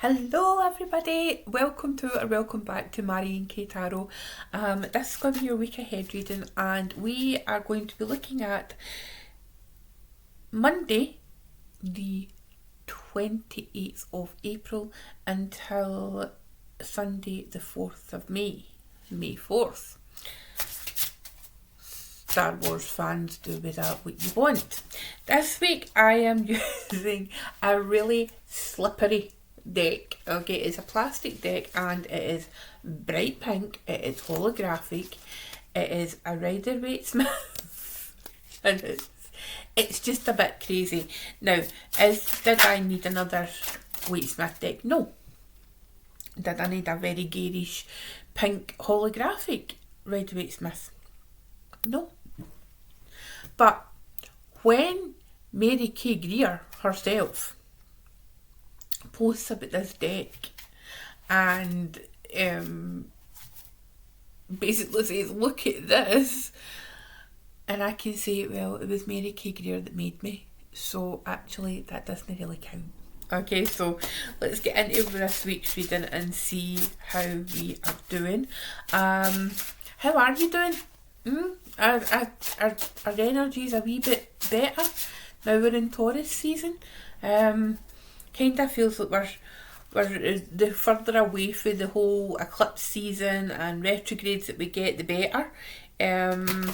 Hello everybody, welcome back to Marion K Tarot. This is going to be your week ahead reading, and we are going to be looking at Monday the 28th of April until Sunday the 4th of May, May 4th. Star Wars fans, do with that what you want. This week I am using a really slippery deck. Okay, it's a plastic deck and it is bright pink, it is holographic, it is a Rider-Waite-Smith and it's just a bit crazy. Now, did I need another Waite-Smith deck? No. Did I need a very garish pink holographic Rider-Waite-Smith? No. But when Mary K. Greer herself posts about this deck and basically says, look at this, and I can say, well, it was Mary K. Greer that made me, so actually that doesn't really count. Okay, so let's get into this week's reading and see how we are doing. How are you doing? Our energies a wee bit better now we're in Taurus season. Kind of feels like we're the further away from the whole eclipse season and retrogrades that we get, the better. And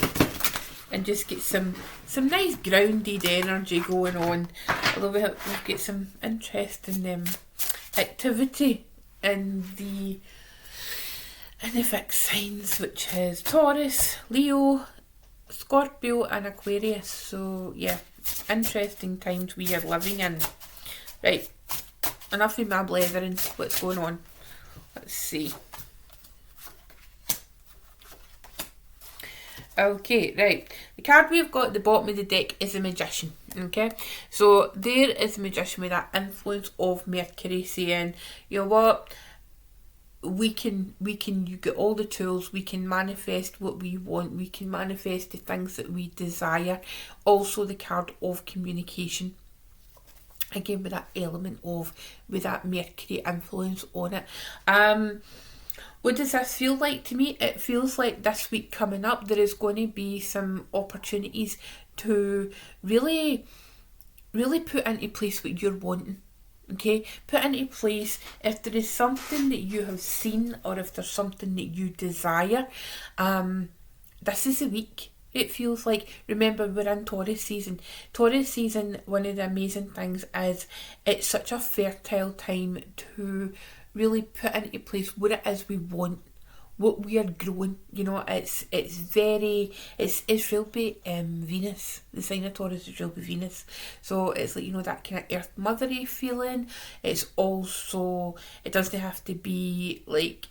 just get some nice grounded energy going on. Although we've got some interesting activity in the fixed signs, which is Taurus, Leo, Scorpio and Aquarius. So yeah, interesting times we are living in. Right, enough of my blethering. What's going on? Let's see. Okay, right. The card we've got at the bottom of the deck is the Magician. Okay, so there is the Magician with that influence of Mercury saying, you know what, you get all the tools, we can manifest what we want, we can manifest the things that we desire. Also the card of communication, again with that element of, with that Mercury influence on it. What does this feel like to me? It feels like this week coming up there is going to be some opportunities to really put into place what you're wanting. Okay, put into place if there is something that you have seen or if there's something that you desire. This is a week. It feels like, remember, we're in Taurus season. Taurus season, one of the amazing things is it's such a fertile time to really put into place what it is we want, what we are growing. You know, it's real be Venus. The sign of Taurus is real be Venus. So it's like, you know, that kind of earth mothery feeling. It's also, it doesn't have to be like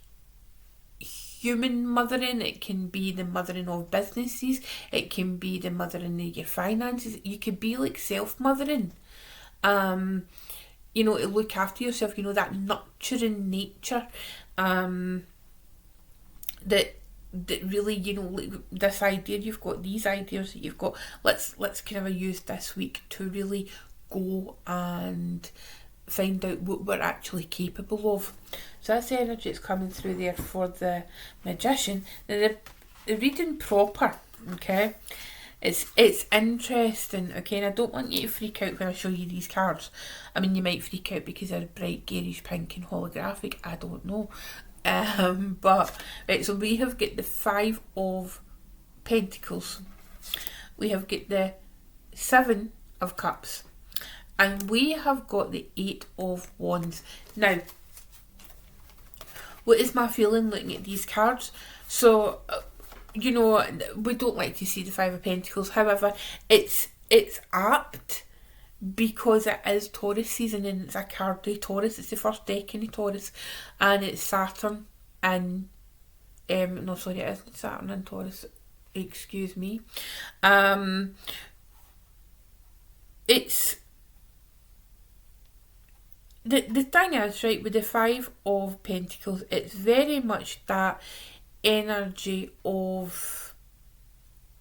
human mothering. It can be the mothering of businesses. It can be the mothering of your finances. You could be like self-mothering. You know, to look after yourself, you know, that nurturing nature. That really, you know, like this idea, you've got these ideas that you've got, let's kind of use this week to really go and find out what we're actually capable of. So that's the energy that's coming through there for the Magician. Now the reading proper, okay, it's interesting, okay, and I don't want you to freak out when I show you these cards. I mean, you might freak out because they're bright, garish, pink and holographic, I don't know. But right, so we have got the 5 of Pentacles, we have got the 7 of Cups, and we have got the 8 of Wands. Now, what is my feeling looking at these cards? So, you know, we don't like to see the 5 of Pentacles. However, it's apt because it is Taurus season and it's a card of Taurus. It's the first deck in Taurus, and it's Saturn and no, sorry, it isn't Saturn and Taurus. Excuse me. It's the thing is, right, with the 5 of Pentacles, it's very much that energy of,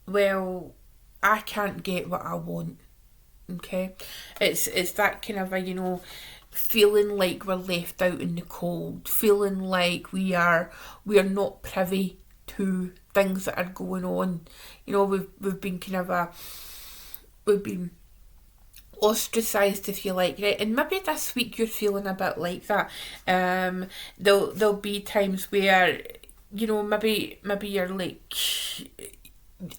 well, I can't get what I want. Okay, it's that kind of a, you know, feeling like we're left out in the cold, feeling like we are not privy to things that are going on. You know, we've been kind of we've been ostracised, if you like, right? And maybe this week you're feeling a bit like that. There'll be times where, you know, maybe you're like,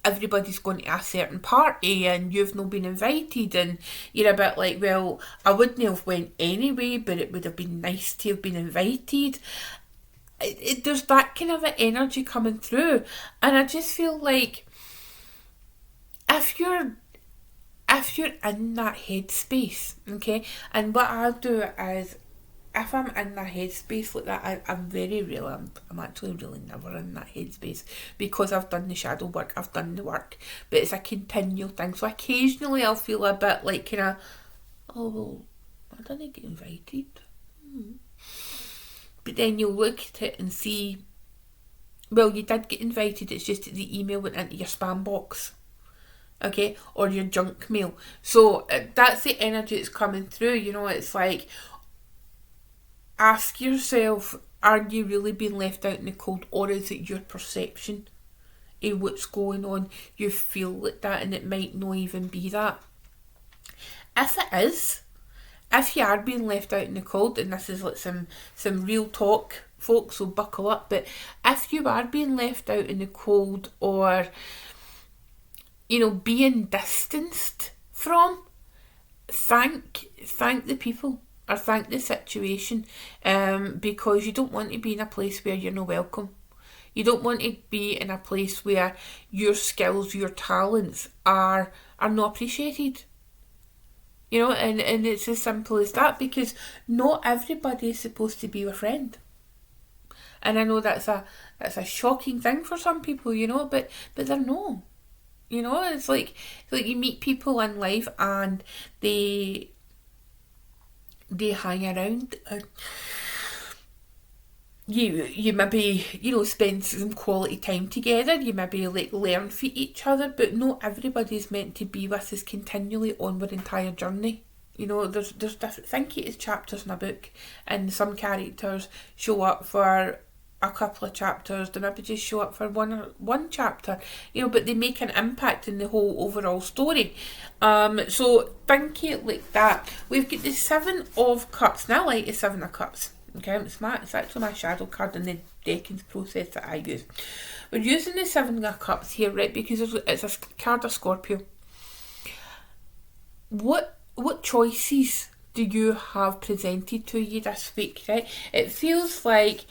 everybody's going to a certain party and you've not been invited, and you're a bit like, well, I wouldn't have went anyway, but it would have been nice to have been invited. There's that kind of an energy coming through, and I just feel like if you're in that headspace, okay, and what I'll do is, if I'm in that headspace like that, I'm very real. I'm actually really never in that headspace, because I've done the shadow work, I've done the work, but it's a continual thing. So occasionally I'll feel a bit like kind of, oh, well, I didn't get invited. But then you'll look at it and see, well, you did get invited, it's just that the email went into your spam box. Okay, or your junk mail. So that's the energy that's coming through. You know, it's like, ask yourself, are you really being left out in the cold, or is it your perception of what's going on? You feel like that, and it might not even be that. If it is, if you are being left out in the cold, and this is like some real talk, folks, so buckle up, but if you are being left out in the cold, or, you know, being distanced from, thank the people, or thank the situation, because you don't want to be in a place where you're not welcome. You don't want to be in a place where your skills, your talents are not appreciated. You know, and it's as simple as that, because not everybody is supposed to be your friend. And I know that's a shocking thing for some people, you know, but they're not. You know, it's like you meet people in life and they hang around, and you maybe, you know, spend some quality time together, you maybe like learn from each other, but not everybody's meant to be with us continually on our entire journey. You know, there's different, think it is chapters in a book, and some characters show up for a couple of chapters, they maybe just show up for one chapter, you know, but they make an impact in the whole overall story. So think it like that. We've got the Seven of Cups. Now, I like the Seven of Cups. Okay, it's actually my shadow card in the decking process that I use. We're using the Seven of Cups here, right, because it's a card of Scorpio. What choices do you have presented to you this week, right? It feels like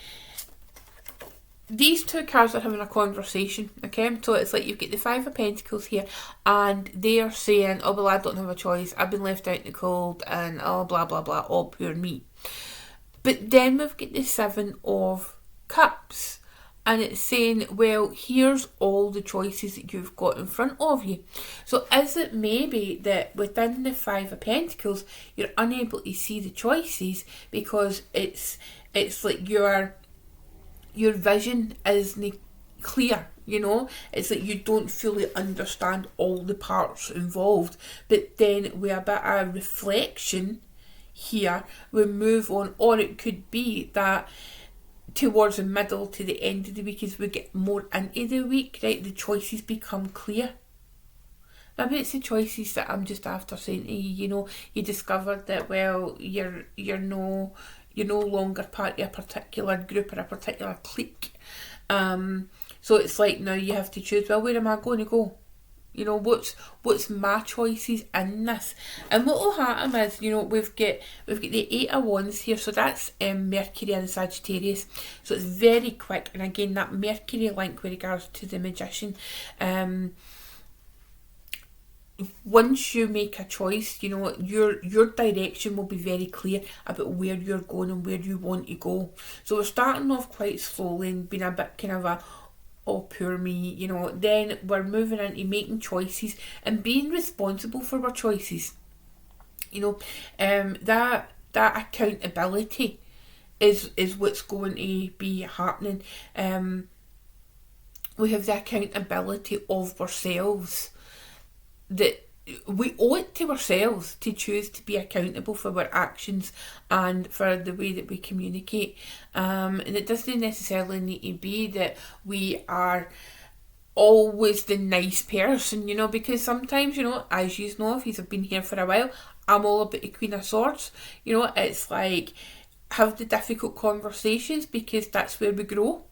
these two cards are having a conversation, okay? So it's like you've got the Five of Pentacles here, and they are saying, oh, well, I don't have a choice, I've been left out in the cold, and oh, blah, blah, blah, all poor me. But then we've got the Seven of Cups, and it's saying, well, here's all the choices that you've got in front of you. So is it maybe that within the Five of Pentacles, you're unable to see the choices because it's like your vision isn't clear, you know? It's like you don't fully understand all the parts involved. But then with a bit of reflection here, we move on. Or it could be that towards the middle to the end of the week, as we get more into the week, right, the choices become clear. Maybe it's the choices that I'm just after saying to you, you know, you discovered that, well, you're no longer part of a particular group or a particular clique. So it's like now you have to choose, well, where am I going to go? You know, what's my choices in this? And what will happen is, you know, we've got the Eight of Wands here, so that's Mercury and Sagittarius. So it's very quick, and again, that Mercury link with regards to the Magician. Once you make a choice, you know, your direction will be very clear about where you're going and where you want to go. So we're starting off quite slowly and being a bit kind of a, oh, poor me, you know. Then we're moving into making choices and being responsible for our choices. You know, that accountability is what's going to be happening. We have the accountability of ourselves, that we owe it to ourselves to choose to be accountable for our actions and for the way that we communicate. And it doesn't necessarily need to be that we are always the nice person, you know, because sometimes, you know, as you know, if you've been here for a while, I'm all about the Queen of Swords. You know, it's like, have the difficult conversations because that's where we grow.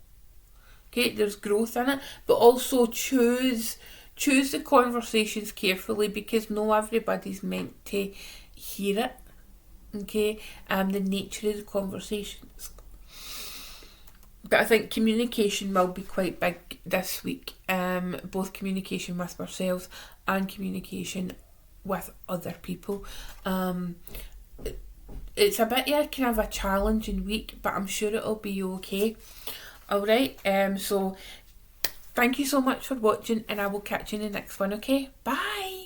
Okay, there's growth in it, but also choose the conversations carefully because not everybody's meant to hear it. Okay, the nature of the conversations. But I think communication will be quite big this week. Both communication with ourselves and communication with other people. It's a bit kind of a challenging week, but I'm sure it'll be okay. Alright, so thank you so much for watching, and I will catch you in the next one, okay? Bye!